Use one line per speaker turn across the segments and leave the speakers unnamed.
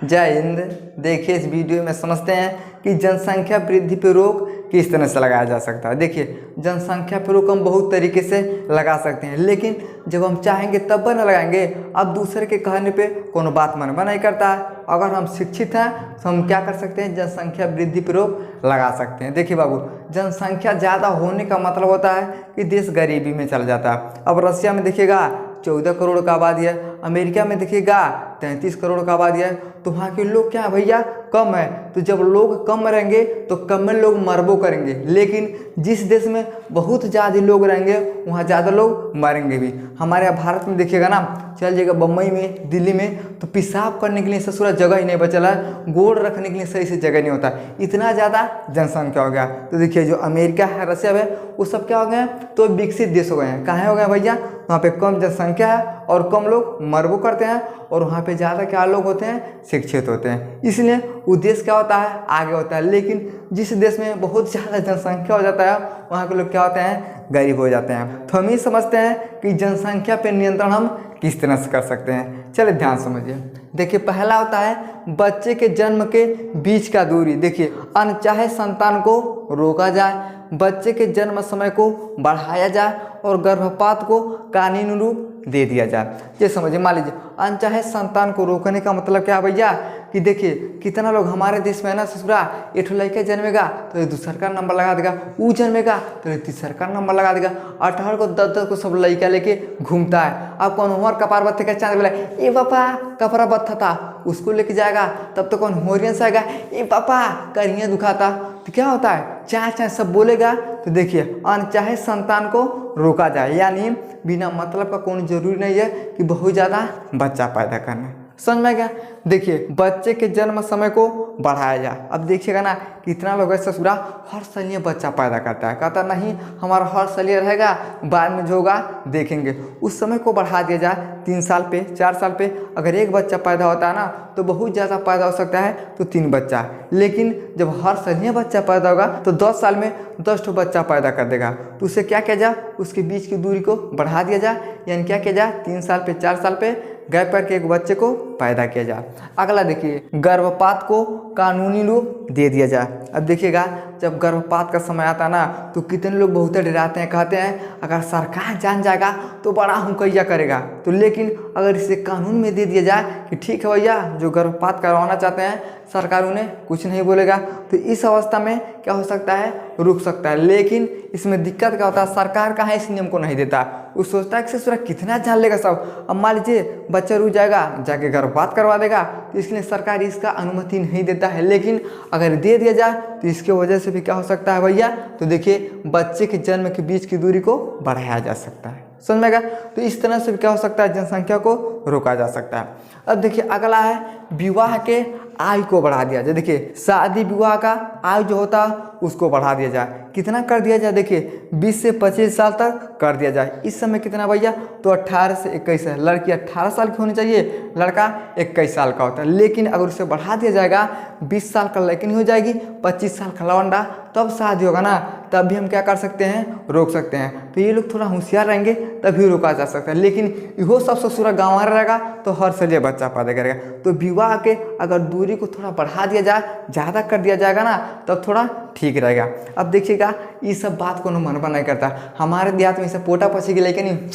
जय हिंद। देखिए इस वीडियो में समझते हैं कि जनसंख्या वृद्धि पर रोक किस तरह से लगाया जा सकता है। देखिए जनसंख्या पर रोक हम बहुत तरीके से लगा सकते हैं, लेकिन जब हम चाहेंगे तब न लगाएंगे। अब दूसरे के कहने पे कोनो बात मनवा नहीं करता है। अगर हम शिक्षित हैं तो हम क्या कर सकते हैं, जनसंख्या वृद्धि पर रोक लगा सकते हैं। देखिए बाबू, जनसंख्या ज़्यादा होने का मतलब होता है कि देश गरीबी में चला जाता है। अब रशिया में देखिएगा 14 करोड़ का आबादी है, अमेरिका में देखिएगा 33 करोड़ का आबादी है। तो वहाँ के लोग क्या है भैया, कम है। तो जब लोग कम रहेंगे तो कम में लोग मरबो करेंगे, लेकिन जिस देश में बहुत ज़्यादा लोग रहेंगे वहाँ ज़्यादा लोग मरेंगे भी। हमारे यहाँ भारत में देखिएगा ना, चल जाएगा बम्बई में, दिल्ली में, तो पेशाब करने के लिए ससुरा जगह ही नहीं बचल है, गोड़ रखने के लिए सही से जगह नहीं होता, इतना ज़्यादा जनसंख्या हो गया। तो देखिए जो अमेरिका है, रशिया है, वो सब क्या हो गए हैं, तो विकसित देश हो गए हैं। कहाँ हो गए भैया, वहाँ पे कम जनसंख्या है और कम लोग मरबो करते हैं, और वहाँ पे ज़्यादा क्या लोग होते हैं, शिक्षित होते हैं। इसलिए वो देश क्या होता है, आगे होता है। लेकिन जिस देश में बहुत ज़्यादा जनसंख्या हो जाता है वहाँ के लोग क्या होते हैं, गरीब हो जाते हैं। तो हम ये समझते हैं कि जनसंख्या पे नियंत्रण हम किस तरह से कर सकते हैं। चलिए ध्यान समझिए। देखिए पहला होता है बच्चे के जन्म के बीच का दूरी। देखिए अनचाहे संतान को रोका जाए, बच्चे के जन्म समय को बढ़ाया जाए और गर्भपात को कानूनी रूप दे दिया जाए। ये समझिए, मान लीजिए अनचाहे संतान को रोकने का मतलब क्या है भैया, कि देखिए कितना लोग हमारे देश में है ना, ससुरा एक लड़का जन्मेगा तो ये दूसरा का नंबर लगा देगा, वो जन्मेगा तो ये तीसरा का नंबर लगा देगा, 18 को 10 को सब लड़का लेके घूमता है। अब कौन होर कपार बत्थे का चांद बोला, ए पापा कपड़ा बत्था था, उसको लेके जाएगा, तब तो कौन होरियन से आएगा, ए पापा करिया दुखाता। तो क्या होता है, चाहे चाहे सब बोलेगा। तो देखिए अनचाहे संतान को रोका जाए, यानी बिना मतलब का कोई जरूरी नहीं है कि बहुत ज़्यादा बच्चा पैदा करना। समझ में गया। देखिए बच्चे के जन्म समय को बढ़ाया जाए। अब देखिएगा ना कितना लोग ऐसा ससुरा हर साल ये बच्चा पैदा करता है, कहता नहीं हमारा हर साल ये रहेगा, बाद में जो होगा देखेंगे। उस समय को बढ़ा दिया जाए 3 साल पे, 4 साल पे। अगर एक बच्चा पैदा होता है ना तो बहुत ज़्यादा पैदा हो सकता है, तो 3 बच्चा। लेकिन जब हर साल ये बच्चा पैदा होगा तो 10 साल में 10 ठो बच्चा पैदा कर देगा। तो उसे क्या किया जाए, उसके बीच की दूरी को बढ़ा दिया जाए, यानी क्या किया जाए, 3 साल पे 4 साल पे गैप करके एक बच्चे को पैदा किया जाए। अगला देखिए गर्भपात को कानूनी रूप दे दिया जाए। अब देखिएगा जब गर्भपात का समय आता है ना तो कितने लोग बहुत डराते हैं, कहते हैं अगर सरकार जान जाएगा तो बड़ा हुकैया करेगा। तो लेकिन अगर इसे कानून में दे दिया जाए कि ठीक है भैया, जो गर्भपात करवाना चाहते हैं सरकार उन्हें कुछ नहीं बोलेगा, तो इस अवस्था में क्या हो सकता है, रुक सकता है। लेकिन इसमें दिक्कत क्या होता है, सरकार कहाँ इस नियम को नहीं देता, वो सोचता है कि ससुरा कितना जान लेगा सब। अब मान लीजिए बच्चा रुक जाएगा, जाके गर्भपात करवा देगा, तो इसलिए सरकार इसका अनुमति नहीं देता है। लेकिन अगर दे दिया जाए तो इसके वजह से भी क्या हो सकता है भैया, तो देखिए बच्चे के जन्म के बीच की दूरी को बढ़ाया जा सकता है। समझ में गया। तो इस तरह से भी क्या हो सकता है, जनसंख्या को रोका जा सकता है। अब देखिए अगला है विवाह के आयु को बढ़ा दिया जाए। देखिए शादी विवाह का आयु जो होता है उसको बढ़ा दिया जाए। कितना कर दिया जाए, देखिए 20 से 25 साल तक कर दिया जाए। इस समय कितना भैया, तो 18 से 21 है। लड़की 18 साल की होनी चाहिए, लड़का 21 साल का होता है। लेकिन अगर उसे बढ़ा दिया जाएगा, 20 साल का लड़की नहीं हो जाएगी, 25 साल का लौंडा, तब शादी होगा ना, तब भी हम क्या कर सकते हैं, रोक सकते हैं। तो ये लोग थोड़ा होशियार रहेंगे तभी रोका जा सकता है। लेकिन इहो सब ससुरा गाँव रहेगा तो हर साल ये बच्चा पैदा करेगा। तो विवाह के अगर दूरी को थोड़ा बढ़ा दिया जाए, ज़्यादा कर दिया जाएगा ना, तब थोड़ा ठीक रहेगा। अब देखिएगा ये सब बात को मनवा नहीं करता। हमारे देहात में इसे पोटा पोछेगी लेकिन नहीं,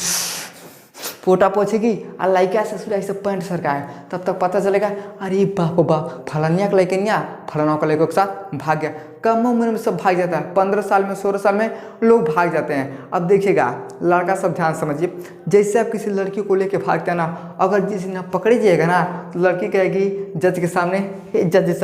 पोटा पोछेगी और लड़का ससुरा इसे पैंट सरकाए, तब तक पता चलेगा अरे बाप बाप फलानिया का लड़के नहीं, फलाना का लड़कों के साथ भाग गया। कम उम्र में सब भाग जाता है, 15 साल में 16 साल में लोग भाग जाते हैं। अब देखिएगा लड़का सब ध्यान समझिए, जैसे आप किसी लड़की को लेके भागते हैं ना, अगर जिस दिन आप पकड़ी जाएगा ना तो लड़की कहेगी जज के सामने, हे जज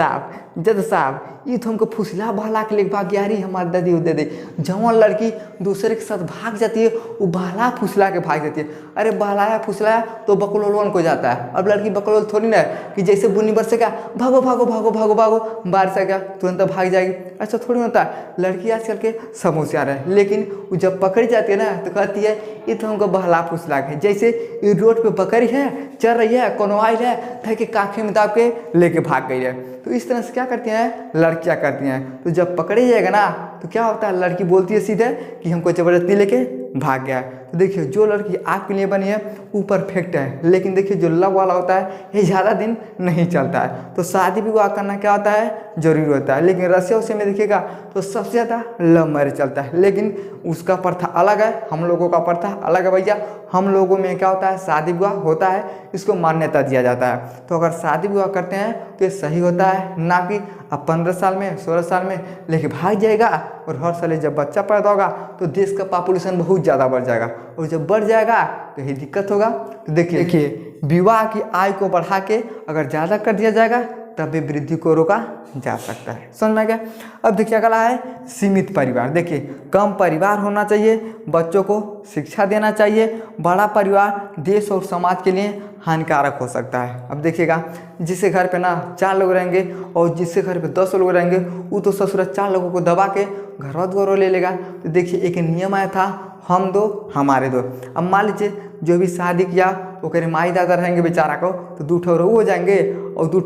साहब ये तो हमको फुसला बहला के लेके भाग गया, अरे हमारी दादी दे दे। जवान लड़की दूसरे के साथ भाग जाती है, वो बहला फुसला के भाग जाती है। अरे बहलाया फुसलाया तो बकलोल को जाता है। अब लड़की बकलोल थोड़ी ना है कि जैसे बुनी बरसेगा भागो भागो भागो भागो भागो, बारिश आएगा तुरंत भाग जाएगी, ऐसा थोड़ी होता है। लड़की आजकल के सब होशियार है, लेकिन वो जब पकड़ी जाती है ना तो कहती है ये तो हमको बहला फुसला के, जैसे ये रोड पे बकरी है, चल रही है, कोनो आई है, थे के काखे में दाब के लेके भाग गई है। तो इस तरह से क्या करती हैं, लड़कियां करती हैं। तो जब पकड़ी जाएगा ना तो क्या होता है, लड़की बोलती है सीधे कि हमको ज़बरदस्ती लेके भाग गया है। तो देखिए जो लड़की आपके लिए बनी है वो परफेक्ट है, लेकिन देखिए जो लव वाला होता है ये ज़्यादा दिन नहीं चलता है। तो शादी विवाह करना क्या होता है, जरूरी होता है। लेकिन रसिया उसे में देखिएगा तो सबसे ज़्यादा लव मैरिज चलता है, लेकिन उसका प्रथा अलग है, हम लोगों का प्रथा अलग है भैया। हम लोगों में क्या होता है, शादी विवाह होता है, इसको मान्यता दिया जाता है। तो अगर शादी विवाह करते हैं तो ये सही होता है, ना कि अब 15 साल में 16 साल में लेके भाग जाएगा और हर साल जब बच्चा पैदा होगा तो देश का पॉपुलेशन बहुत ज़्यादा बढ़ जाएगा, और जब बढ़ जाएगा तो यही दिक्कत होगा। तो देखिए विवाह की आयु को बढ़ा के अगर ज़्यादा कर दिया जाएगा तब भी वृद्धि को रोका जा सकता है। समझ में गया। अब देखिए अगला है सीमित परिवार। देखिए कम परिवार होना चाहिए, बच्चों को शिक्षा देना चाहिए। बड़ा परिवार देश और समाज के लिए हानिकारक हो सकता है। अब देखिएगा जिसके घर पे ना 4 लोग रहेंगे और जिसके घर पे 10 लोग रहेंगे वो तो ससुर 4 लोगों को दबा के घरवा द्वार ले लेगा। तो देखिए एक नियम आया था, हम दो हमारे दो। अब मान लीजिए जो भी शादी किया वो कह रहे माई दादा रहेंगे बेचारा को, तो 2 ठो हो जाएंगे और 2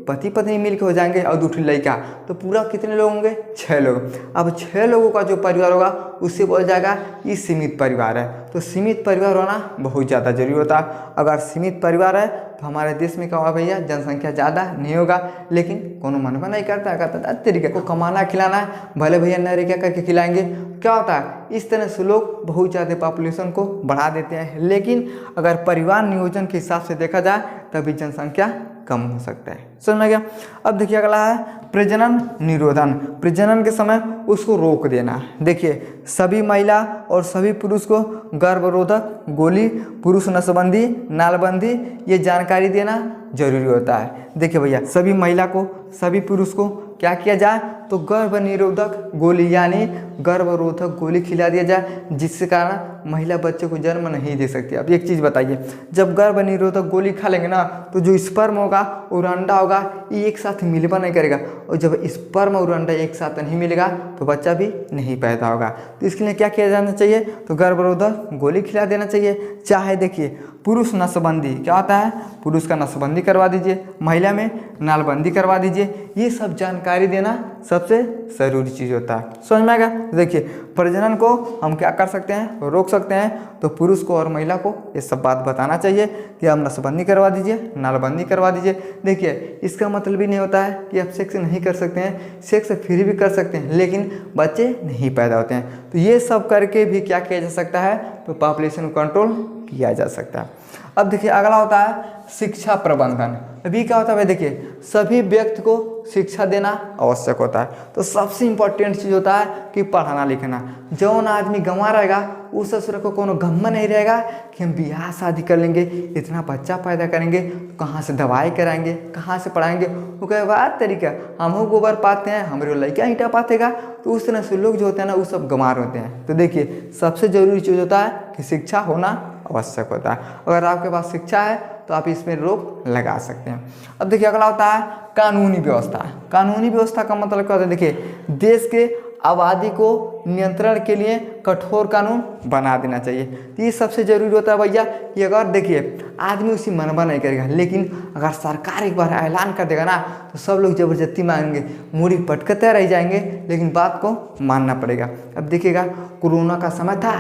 पति पत्नी मिलकर हो जाएंगे और 2 लड़का, तो पूरा कितने लोग होंगे, 6 लोग। अब 6 लोगों का जो परिवार होगा उससे बोल जाएगा ये सीमित परिवार है। तो सीमित परिवार होना बहुत ज़्यादा जरूरी होता है। अगर सीमित परिवार है तो हमारे देश में क्या होगा भैया, जनसंख्या ज़्यादा नहीं होगा। लेकिन कोनो मनवा नहीं करता, कहता तरीके को कमाना खिलाना है, भले भैया न क्या करके खिलाएंगे। क्या होता है, इस तरह से लोग बहुत ज़्यादा पॉपुलेशन को बढ़ा देते हैं। लेकिन अगर परिवार नियोजन के हिसाब से देखा जाए तभी जनसंख्या कम हो सकता है। समझ में गया। अब देखिए अगला है प्रजनन निरोधन। प्रजनन के समय उसको रोक देना। देखिए सभी महिला और सभी पुरुष को गर्भरोधक गोली, पुरुष नसबंदी, नालबंदी ये जानकारी देना जरूरी होता है। देखिए भैया सभी महिला को सभी पुरुष को क्या किया जाए, तो गर्भ निरोधक गोली यानी गर्भरोधक गोली खिला दिया जाए, जिससे कारण महिला बच्चे को जन्म नहीं दे सकती। अब एक चीज़ बताइए, जब गर्भ निरोधक गोली खा लेंगे ना तो जो स्पर्म होगा और अंडा होगा ये एक साथ मिलवा नहीं करेगा, और जब स्पर्म और अंडा एक साथ नहीं मिलेगा तो बच्चा भी नहीं पैदा होगा। तो इसके लिए क्या किया जाना चाहिए, तो गर्भरोधक गोली खिला देना चाहिए। चाहे देखिए पुरुष नसबंदी क्या होता है, पुरुष का नसबंदी करवा दीजिए, महिला में नालबंदी करवा दीजिए। ये सब जानकारी देना सबसे ज़रूरी चीज़ होता है। समझ में आएगा। देखिए प्रजनन को हम क्या कर सकते हैं, रोक सकते हैं। तो पुरुष को और महिला को ये सब बात बताना चाहिए कि आप नसबंदी करवा दीजिए, नालबंदी करवा दीजिए। देखिए इसका मतलब ही नहीं होता है कि आप सेक्स नहीं कर सकते हैं, सेक्स फिर भी कर सकते हैं, लेकिन बच्चे नहीं पैदा होते हैं। तो ये सब करके भी क्या किया जा सकता है, तो पॉपुलेशन को कंट्रोल किया जा सकता है। अब देखिए अगला होता है शिक्षा प्रबंधन। अभी क्या होता है भाई, देखिए सभी व्यक्ति को शिक्षा देना आवश्यक होता है। तो सबसे इम्पोर्टेंट चीज़ होता है कि पढ़ाना लिखना। जौन आदमी गंवा रहेगा उस ससुर को कोनो गम नहीं रहेगा कि हम ब्याह शादी कर लेंगे, इतना बच्चा पैदा करेंगे, तो कहाँ से दवाई कराएंगे, कहाँ से पढ़ाएंगे। वो कहे बात तरीका हम गोबर पाते हैं, हमारे लड़का ईंटा पातेगा। तो उस तरह से लोग जो होते हैं ना वो सब गंवार होते हैं। तो देखिए सबसे ज़रूरी चीज़ होता है कि शिक्षा होना आवश्यक होता है। अगर आपके पास शिक्षा है तो आप इसमें रोक लगा सकते हैं। अब देखिए अगला होता है कानूनी व्यवस्था। कानूनी व्यवस्था का मतलब क्या होता है, देखिए देश के आबादी को नियंत्रण के लिए कठोर कानून बना देना चाहिए। तो ये सबसे ज़रूरी होता है भैया कि अगर देखिए आदमी उसी मनवा नहीं करेगा, लेकिन अगर सरकार एक बार ऐलान कर देगा ना तो सब लोग ज़बरदस्ती मानेंगे, मूड़ी पटकते रह जाएंगे, लेकिन बात को मानना पड़ेगा। अब देखिएगा कोरोना का समय था,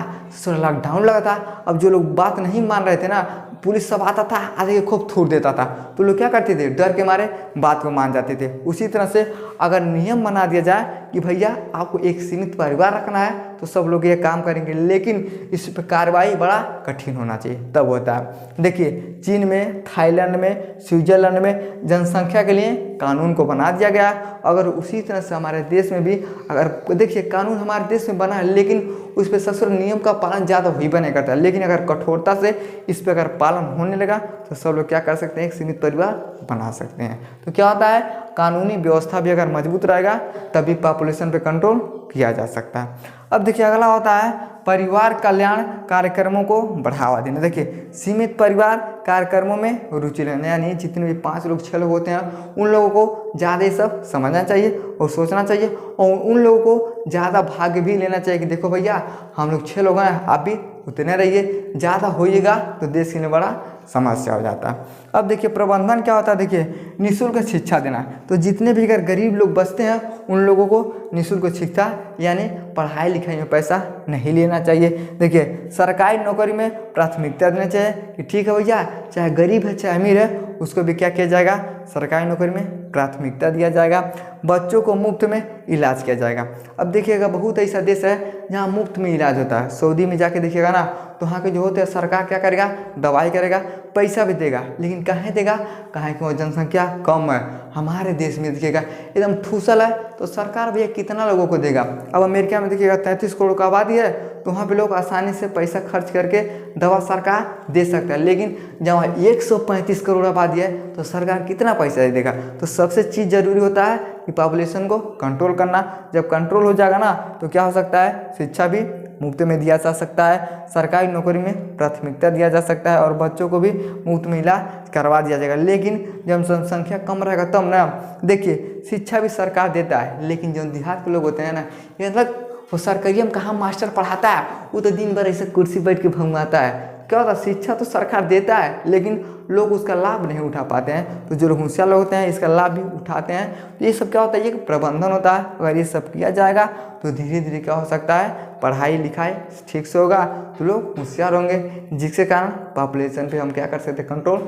लॉकडाउन लगा था, अब जो लोग बात नहीं मान रहे थे ना, पुलिस सब आता था आधे के खूब थूट देता था, तो लोग क्या करते थे, डर के मारे बात को मान जाते थे। उसी तरह से अगर नियम बना दिया जाए कि भैया आपको एक सीमित परिवार रखना है तो सब लोग ये काम करेंगे, लेकिन इस पर कार्रवाई बड़ा कठिन होना चाहिए, तब होता है। देखिए चीन में, थाईलैंड में, स्विट्जरलैंड में जनसंख्या के लिए कानून को बना दिया गया। अगर उसी तरह से हमारे देश में भी अगर देखिए कानून हमारे देश में बना है, लेकिन उस पर ससुर नियम का पालन ज़्यादा ही बने करता है, लेकिन अगर कठोरता से इस पर अगर पालन होने लगा तो सब लोग क्या कर सकते हैं, एक सीमित परिवार बना सकते हैं। तो क्या होता है, कानूनी व्यवस्था भी अगर मजबूत रहेगा तभी पॉपुलेशन पे कंट्रोल किया जा सकता है। अब देखिए अगला होता है परिवार कल्याण कार्यक्रमों को बढ़ावा देना। देखिए सीमित परिवार कार्यक्रमों में रुचि लेना, यानी जितने भी 5 लोग 6 लोग होते हैं उन लोगों को ज़्यादा ये सब समझना चाहिए और सोचना चाहिए, और उन लोगों को ज़्यादा भाग भी लेना चाहिए कि देखो भैया हम लोग 6 लोग हैं, आप भी उतने रहिए, ज़्यादा होइएगा तो देश के लिए बड़ा समस्या हो जाता है। अब देखिए प्रबंधन क्या होता है, देखिए निःशुल्क शिक्षा देना। तो जितने भी अगर गरीब लोग बचते हैं उन लोगों को निःशुल्क शिक्षा यानी पढ़ाई लिखाई में पैसा नहीं लेना चाहिए। देखिए सरकारी नौकरी में प्राथमिकता देना चाहिए कि ठीक है भैया, चाहे गरीब है चाहे अमीर है, उसको भी क्या किया जाएगा, सरकारी नौकरी में प्राथमिकता दिया जाएगा। बच्चों को मुफ्त में इलाज किया जाएगा। अब देखिएगा बहुत ऐसा देश है जहाँ मुफ्त में इलाज होता है। सऊदी में जाके देखिएगा ना, तो वहाँ के जो होते हैं सरकार क्या करेगा, दवाई करेगा, पैसा भी देगा, लेकिन कहाँ देगा, कहाँ की वहाँ जनसंख्या कम है। हमारे देश में देखिएगा एकदम ठूसल है, तो सरकार भैया कितना लोगों को देगा। अब अमेरिका में देखिएगा 33 करोड़ का आबादी है, तो वहाँ पे लोग आसानी से पैसा खर्च करके दवा सरकार दे सकता है। लेकिन जहाँ 135 करोड़ आबादी है तो सरकार कितना पैसा दे देगा। तो सबसे चीज़ जरूरी होता है कि पॉपुलेशन को कंट्रोल करना। जब कंट्रोल हो जाएगा ना तो क्या हो सकता है, शिक्षा भी मुफ्त में दिया जा सकता है, सरकारी नौकरी में प्राथमिकता दिया जा सकता है और बच्चों को भी मुफ्त में इलाज करवा दिया जाएगा। लेकिन जब जनसंख्या कम रहेगा तब ना, देखिए शिक्षा भी सरकार देता है, लेकिन जो देहात के लोग होते हैं ना, ये मतलब वो सरकारी में कहाँ मास्टर पढ़ाता है, वो तो दिन भर ऐसे कुर्सी बैठ के भंगवाता है। क्या होता है, शिक्षा तो सरकार देता है लेकिन लोग उसका लाभ नहीं उठा पाते हैं। तो जो लोग होशियार लोग होते हैं इसका लाभ भी उठाते हैं। तो ये सब क्या होता है, ये प्रबंधन होता है। अगर ये सब किया जाएगा तो धीरे धीरे क्या हो सकता है, पढ़ाई लिखाई ठीक से होगा तो लोग होशियार होंगे, जिसके कारण पॉपुलेशन पे हम क्या कर सकते हैं, कंट्रोल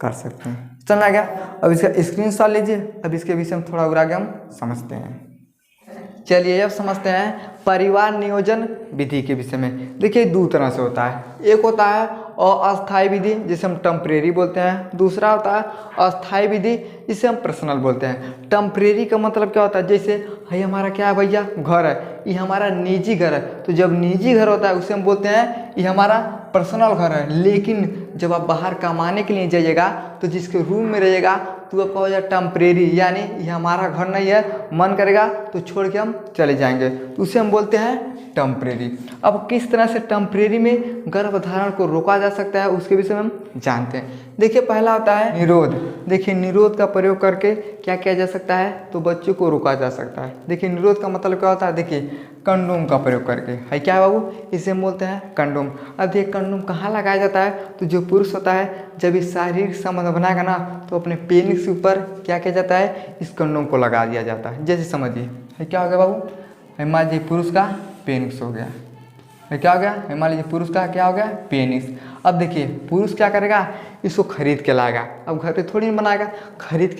कर सकते हैं। चलना गया। अब इसका स्क्रीनशॉट लीजिए। अब इसके विषय में थोड़ा और आगे हम समझते हैं। चलिए अब समझते हैं परिवार नियोजन विधि के विषय में। देखिए दो तरह से होता है, एक होता है अस्थायी विधि जिसे हम टेम्परेरी बोलते हैं, दूसरा होता है अस्थायी विधि जिसे हम पर्सनल बोलते हैं। टेम्परेरी का मतलब क्या होता है, जैसे है हमारा क्या है भैया, घर है, ये हमारा निजी घर है। तो जब निजी घर होता है उसे हम बोलते हैं ये हमारा पर्सनल घर है। लेकिन जब आप बाहर कमाने के लिए जाइएगा तो जिसके रूम में रहिएगा तो आपका हो जाए टेम्परेरी, यानी ये हमारा घर नहीं है, मन करेगा तो छोड़ के हम चले जाएंगे, तो उसे हम बोलते हैं टेम्परेरी। अब किस तरह से टेम्परेरी में गर्भधारण को रोका जा सकता है उसके विषय में हम जानते हैं। देखिए पहला होता है निरोध। देखिए निरोध का प्रयोग करके क्या किया जा सकता है, तो बच्चों को रोका जा सकता है। देखिए निरोध का मतलब क्या होता है, देखिए कंडोम का प्रयोग करके है, क्या है बाबू, इसे हम बोलते हैं कंडोम। अब देखिए कंडोम कहाँ लगाया जाता है, तो जो पुरुष होता है जब इस शारीरिक संबंध बनाएगा ना तो अपने पेनिस के ऊपर क्या किया जाता है, इस कंडोम को लगा दिया जाता है। जैसे समझिए है क्या हो गया बाबू, मान लीजिए पुरुष का पेनिस हो गया, क्या हो गया, मान लीजिए पुरुष का क्या हो गया, पेनिस। अब देखिए पुरुष क्या करेगा, इसको खरीद के लाएगा। अब घर पे थोड़ी बनाएगा, खरीद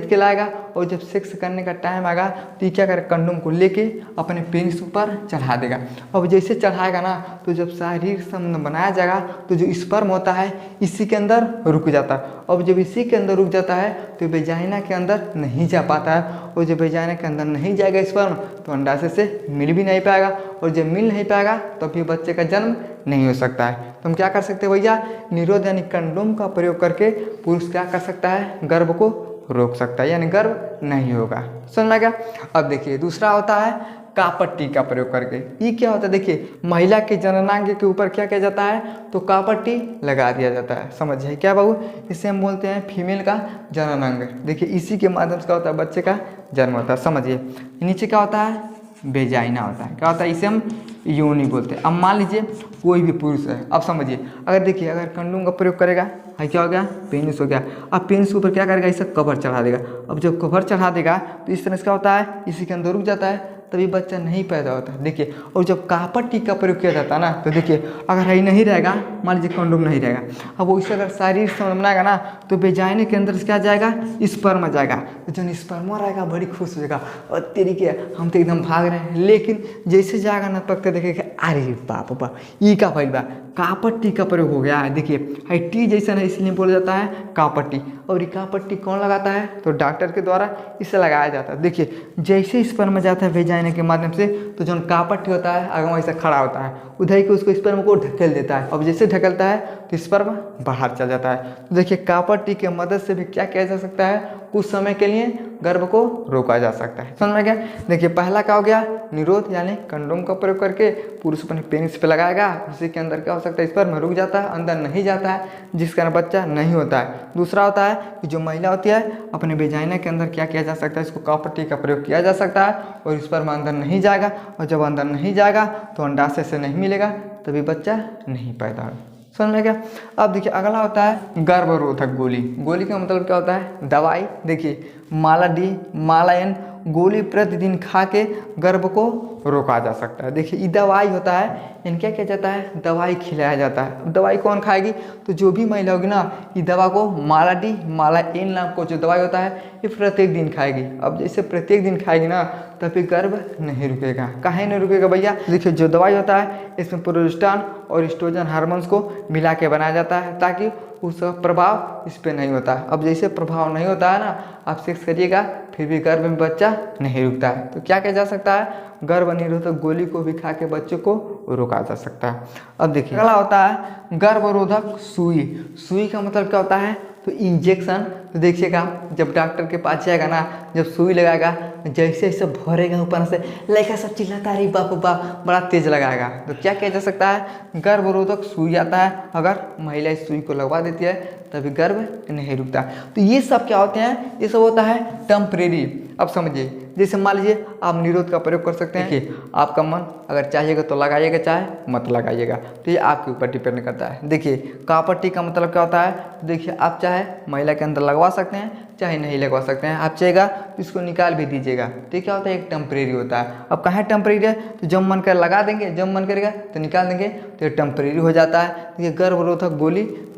के लाएगा और जब सेक्स करने का टाइम आएगा तो ये क्या करेगा, कंडोम को लेके अपने पेनिस ऊपर चढ़ा देगा। अब जैसे चढ़ाएगा ना तो जब शारीरिक संबंध बनाया जाएगा तो जो स्पर्म होता है इसी के अंदर रुक जाता है। अब जब इसी के अंदर रुक जाता है तो वेजाइना के अंदर नहीं जा पाता है, और जब वेजाइना के अंदर नहीं जाएगा स्पर्म तो अंडाशय से मिल भी नहीं पाएगा, और जब मिल नहीं पाएगा तो फिर बच्चे का जन्म नहीं हो सकता है। तो हम क्या कर सकते हैं भैया, निरोध यानी कंडोम का प्रयोग करके पुरुष क्या कर सकता है, गर्भ को रोक सकता है, यानी गर्भ नहीं होगा। समझ गया। अब देखिए दूसरा होता है कापट्टी का प्रयोग करके। ये क्या होता है, देखिए महिला के जननांग के ऊपर क्या किया जाता है, तो कापट्टी लगा दिया जाता है। समझिए क्या बाबू, इसे हम बोलते हैं फीमेल का जननांग। देखिए इसी के माध्यम से क्या होता है, बच्चे का जन्म होता है। समझिए नीचे क्या होता है, वेजाइना होता है, क्या होता है, इसे हम योनि बोलते हैं। अब मान लीजिए कोई भी पुरुष है, अब समझिए अगर देखिए अगर कंडोम का प्रयोग करेगा है, क्या हो गया, पेनिस हो गया। अब पेनिस के ऊपर क्या करेगा, इसे कवर चढ़ा देगा। अब जब कवर चढ़ा देगा तो इस तरह से क्या होता है, इसी के अंदर रुक जाता है, तभी बच्चा नहीं पैदा होता है। देखिए और जब कापट्टी का प्रयोग किया जाता है ना, तो देखिए अगर है नहीं रहेगा, मान लीजिए कंडोम नहीं रहेगा, अब वो इससे अगर शारीरिक संबंध बनाएगा ना तो वेजाइना के अंदर से क्या जाएगा, स्पर्म जाएगा। तो जो स्पर्म रहेगा बड़ी खुश हो जाएगा, और तेरी के हम तो एकदम भाग रहे हैं। लेकिन जैसे जाएगा ना पकते देखेगा, अरे बाप बाप ई का फैल बा, कापट्टी का प्रयोग हो गया है। देखिए है टी जैसा है इसलिए बोला जाता है कापट्टी। और ये कापट्टी कौन लगाता है, तो डॉक्टर के द्वारा इसे लगाया जाता है। देखिए जैसे स्पर्म जाता है वेजाइना के माध्यम से तो जो कापट्टी होता है अगर वैसा खड़ा होता है, उधर के उसको स्पर्म को ढकेल देता है। अब जैसे ढकेलता है तो स्पर्म बाहर चल जाता है। तो देखिए कापट्टी की मदद से भी क्या किया जा सकता है, कुछ समय के लिए गर्भ को रोका जा सकता है। समझ में गया। देखिए पहला क्या हो गया, निरोध यानी कंडोम का प्रयोग करके पुरुष अपने पेनिस पे लगाएगा, उसी के अंदर क्या हो सकता है, स्पर्म रुक जाता है, अंदर नहीं जाता है, जिस कारण बच्चा नहीं होता है। दूसरा होता है कि जो महिला होती है अपने वेजाइना के अंदर क्या किया जा सकता है, इसको कापट्टी का प्रयोग किया जा सकता है और स्पर्म अंदर नहीं जाएगा, और जब अंदर नहीं जाएगा तो अंडाशय से नहीं मिलेगा, तभी बच्चा नहीं पैदा होगा। समझ में क्या? अब देखिए अगला होता है गर्भरोधक गोली। गोली का मतलब क्या होता है? दवाई। देखिए माला डी, माला एन, गोली प्रतिदिन खा के गर्भ को रोका जा सकता है। देखिए ये दवाई होता है, इनका क्या जाता है? दवाई खिलाया जाता है। अब दवाई कौन खाएगी? तो जो भी महिला होगी ना, ये दवा को माला डी, माला एन नाम को जो दवाई होता है ये प्रत्येक दिन खाएगी। अब जैसे प्रत्येक दिन खाएगी ना, तभी गर्भ नहीं रुकेगा। काहे नहीं रुकेगा भैया? देखिए जो दवाई होता है इसमें प्रोजेस्टेरोन और एस्ट्रोजन हार्मोन्स को मिला के बनाया जाता है ताकि उसका प्रभाव इस पर नहीं होता है। अब जैसे प्रभाव नहीं होता है ना, आप सेक्स करिएगा फिर भी गर्भ में बच्चा नहीं रुकता है, तो क्या किया जा सकता है? गर्भ निरोधक गोली को भी खा के बच्चों को रोका जा सकता है। अब देखिए अगला होता है गर्भरोधक सुई। सुई का मतलब क्या होता है? तो इंजेक्शन। तो देखिएगा जब डॉक्टर के पास जाएगा ना, जब सुई लगाएगा जैसे जैसे भरेगा ऊपर से लड़का सब चिल्लाता है बाप बाप, बड़ा तेज लगाएगा। तो क्या किया जा सकता है? गर्भरोधक सुई आता है, अगर महिला इस सुई को लगवा देती है तभी गर्भ नहीं रुकता। तो ये सब क्या होते हैं? ये सब होता है टेम्परेरी। अब समझिए, जैसे मान लीजिए आप निरोध का प्रयोग कर सकते हैं। देखिए आपका मन अगर चाहिएगा तो लगाइएगा, चाहे मत लगाइएगा, तो ये आपके ऊपर डिपेंड करता है। देखिए कापट्टी का मतलब क्या होता है? देखिए आप चाहे महिला के अंदर लगवा सकते हैं, चाहे नहीं लगवा सकते हैं। आप चाहेगा तो इसको निकाल भी दीजिएगा। तो क्या होता है? एक टेम्परेरी होता है। अब कहाँ टेम्परेरी है? तो जब मन कर लगा देंगे, जब मन करेगा तो निकाल देंगे, तो ये टेम्परेरी हो जाता है। तो ये गर्भरोधक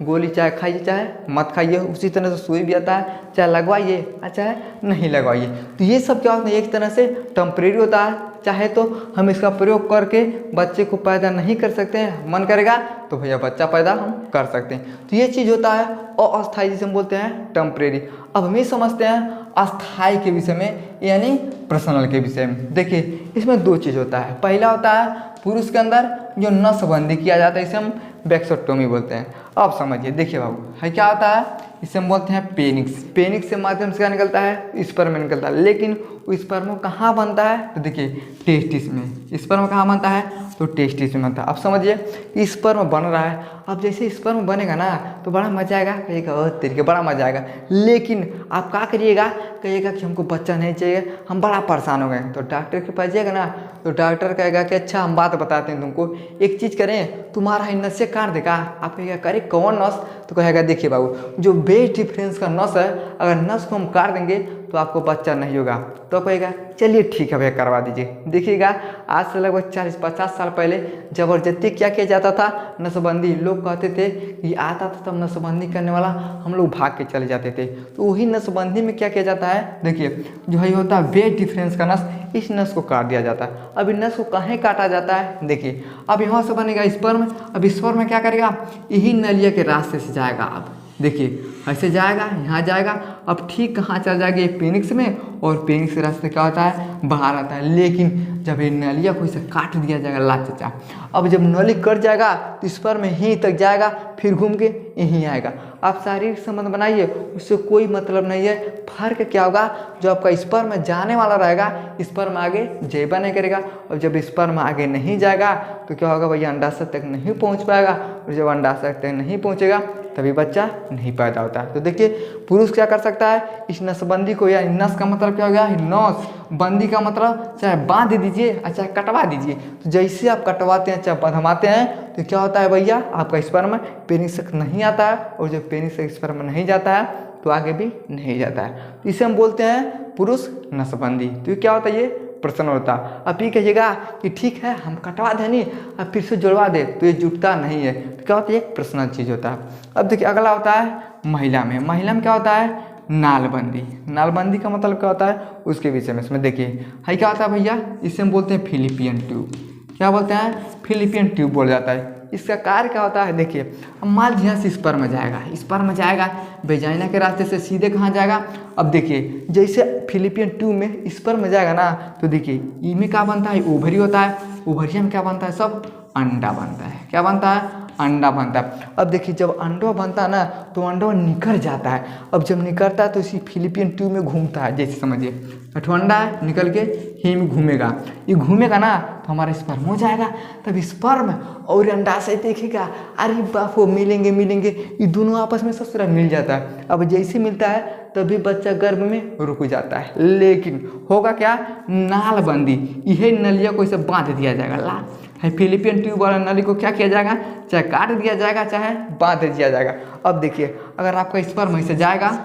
गोली चाहे खाइए चाहे मत खाइए। उसी तरह से सुई भी आता है, चाहे लगवाइए चाहे नहीं लगवाइए। तो ये सब क्या होता है? एक तरह से टेम्परेरी होता है। चाहे तो हम इसका प्रयोग करके बच्चे को पैदा नहीं कर सकते हैं, मन करेगा तो भैया बच्चा पैदा हम कर सकते हैं। तो ये चीज़ होता है अस्थायी, जिसे हम बोलते हैं टेम्परेरी। अब हम ये समझते हैं अस्थायी के विषय में, यानी पर्सनल के विषय में। देखिए इसमें दो चीज़ होता है। पहला होता है पुरुष के अंदर जो नसबंदी किया जाता है, इसे हम वैक्सोटोमी बोलते हैं। अब समझिए, देखिए बाबू है क्या होता है? इसे हम बोलते हैं पेनिक्स। पेनिक्स के माध्यम से क्या निकलता है? स्पर्म निकलता है। लेकिन वो स्पर्म कहाँ बनता है? तो देखिए टेस्टिस में। स्पर्म कहाँ बनता है? तो टेस्टिस में बनता है। अब समझिए स्पर्म बन रहा है। अब जैसे स्पर्म बनेगा ना तो बड़ा मजा आएगा, कहिएगा ओह तेरे बड़ा मजा आएगा। लेकिन आप क्या करिएगा? कहिएगा कि हमको बच्चा नहीं चाहिए, हम बड़ा परेशान हो गए। तो डॉक्टर के पास जाएगा ना, तो डॉक्टर कहेगा कि अच्छा हम बात बताते हैं तुमको, एक चीज़ करें, तुम्हारा ही नस से काट देगा। आप कहेगा करे कौन नस? तो कहेगा देखिए बाबू जो बेस डिफरेंस का नस है, अगर नस को हम काट देंगे तो आपको बच्चा नहीं होगा। तो कहेगा चलिए ठीक है भैया करवा दीजिए। देखिएगा आज से लगभग 40-50 साल पहले जबरदस्ती क्या किया जाता था? नसबंदी। लोग कहते थे कि आता था तब नसबंदी करने वाला, हम लोग भाग के चले जाते थे। तो वही नसबंदी में क्या किया जाता है? देखिए जो है होता है बेस डिफरेंस का नस, इस नस को काट दिया जाता है। अब इस नस को कहाँ काटा जाता है? देखिए अब यहाँ से बनेगा स्पर्म। अब स्पर्म में क्या करेगा? यही नलिया के रास्ते से जाएगा। अब देखिए ऐसे जाएगा, यहाँ जाएगा, अब ठीक कहाँ चल जाएगा? ये पेनिक्स में, और पेनिक्स के रास्ते क्या होता है? बाहर आता है। लेकिन जब ये नलिया को इसे काट दिया जाएगा ला चाचा, अब जब नली कट जाएगा तो स्पर्म यहीं तक जाएगा, फिर घूम के यहीं आएगा। आप शारीरिक संबंध बनाइए, उससे कोई मतलब नहीं है। फर्क क्या होगा? जो आपका स्पर्म जाने वाला रहेगा, स्पर्म आगे जेबा नहीं करेगा। और जब स्पर्म आगे नहीं जाएगा तो क्या होगा भैया? अंडाशय तक नहीं पहुंच पाएगा, और जब अंडाशय तक नहीं पहुंचेगा तभी बच्चा नहीं पैदा होता है। तो देखिए पुरुष क्या कर सकता है? इस नसबंदी को, या नस का मतलब क्या हो गया? नस। बंदी का मतलब चाहे बांध दीजिए चाहे कटवा दीजिए। तो जैसे आप कटवाते हैं चाहे बंधवाते हैं तो क्या होता है भैया? आपका स्पर्म पेनिस तक नहीं आता है, और जब पेनिस तक स्पर्म नहीं जाता है तो आगे भी नहीं जाता है। तो इसे हम बोलते हैं पुरुष नसबंदी। तो ये क्या होता है? ये प्रश्न होता। अब ये कहिएगा कि ठीक है हम कटवा दें नहीं, अब फिर से जुड़वा दे, तो ये जुटता नहीं है। तो क्या होता है? एक पर्सनल चीज़ होता है। अब देखिए अगला होता है महिला में। महिला में क्या होता है? नालबंदी। नालबंदी का मतलब क्या होता है? उसके विषय में इसमें देखिए है क्या होता है भैया? इसे हम बोलते हैं फिलिपियन ट्यूब। क्या बोलते हैं? फिलिपियन ट्यूब बोल जाता है। इसका कार्य क्या होता है? देखिए अब मान लीजिए से स्पर्म जाएगा, स्पर्म जाएगा वेजाइना के रास्ते से सीधे कहाँ जाएगा? अब देखिए जैसे फिलिपियन ट्यूब में स्पर्म जाएगा ना, तो देखिए इनमें क्या बनता है? ओवरी होता है। ओवरिया में क्या बनता है? सब अंडा बनता है। क्या बनता है? अंडा बनता है। अब देखिए जब अंडा बनता है ना तो अंडा निकल जाता है। अब जब निकलता है तो इसी फिलिपियन ट्यूब में घूमता है। जैसे समझिए अंडा है, निकल के ही में घूमेगा। ये घूमेगा ना तो हमारा स्पर्म हो जाएगा। तब स्पर्म और अंडा से देखेगा, अरे बाप वो मिलेंगे, ये दोनों आपस में ससुरा मिल जाता है। अब जैसे मिलता है तभी बच्चा गर्भ में रुक जाता है। लेकिन होगा क्या? नालबंदी। यही नलिया को इसे बांध दिया जाएगा। ला फिलिपियन ट्यूब वाला नली को क्या किया जाएगा, चाहे काट दिया जाएगा चाहे बांध दिया जाएगा। अब देखिए अगर आपका स्पर्म ऐसे जाएगा,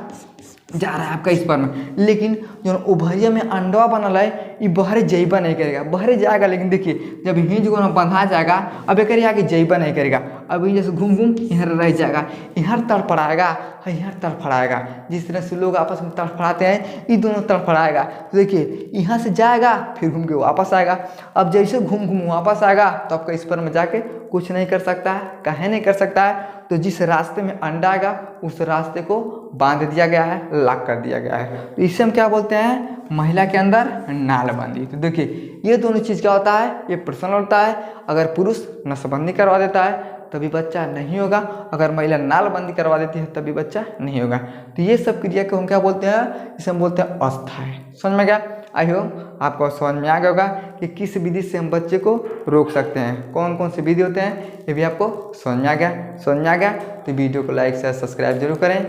जा रहा है आपका स्पर्म, लेकिन जो ओवरिया में अंडवा बनल है ये बहरे जइबा नहीं करेगा, बहरे जाएगा, लेकिन देखिए जब हिंज को बंधा जाएगा अब एक आगे जइबा नहीं करेगा, अब ये जैसे घूम घूम यहाँ रह जाएगा, यहाँ तड़फड़ाएगा, यहाँ तड़फड़ाएगा। जिस तरह से लोग आपस में तड़फड़ाते हैं ये दोनों तड़फड़ाएगा। तो देखिए यहाँ से जाएगा फिर घूम के वापस आएगा। अब जैसे घूम घूम वापस आएगा तो आपका स्पर्म जाके कुछ नहीं कर सकता है, काहे नहीं कर सकता है, तो जिस रास्ते में अंडा आएगा उस रास्ते को बांध दिया गया है, लॉक कर दिया गया है। तो इसे हम क्या बोलते हैं, महिला के अंदर नालबंदी। तो देखिए ये दोनों चीज़ क्या होता है, ये पर्सनल होता है। अगर पुरुष नसबंदी करवा देता है तभी बच्चा नहीं होगा, अगर महिला नालबंदी करवा देती है तभी बच्चा नहीं होगा। तो ये सब क्रिया को हम क्या बोलते हैं, इसे हम बोलते हैं अस्थायी। समझ में गया? आई होप आपको समझ में आ गया होगा कि किस विधि से हम बच्चे को रोक सकते हैं, कौन कौन से विधि होते हैं, ये भी आपको समझ में आ गया। तो वीडियो को लाइक शेयर सब्सक्राइब जरूर करें।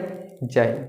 जय हिंद।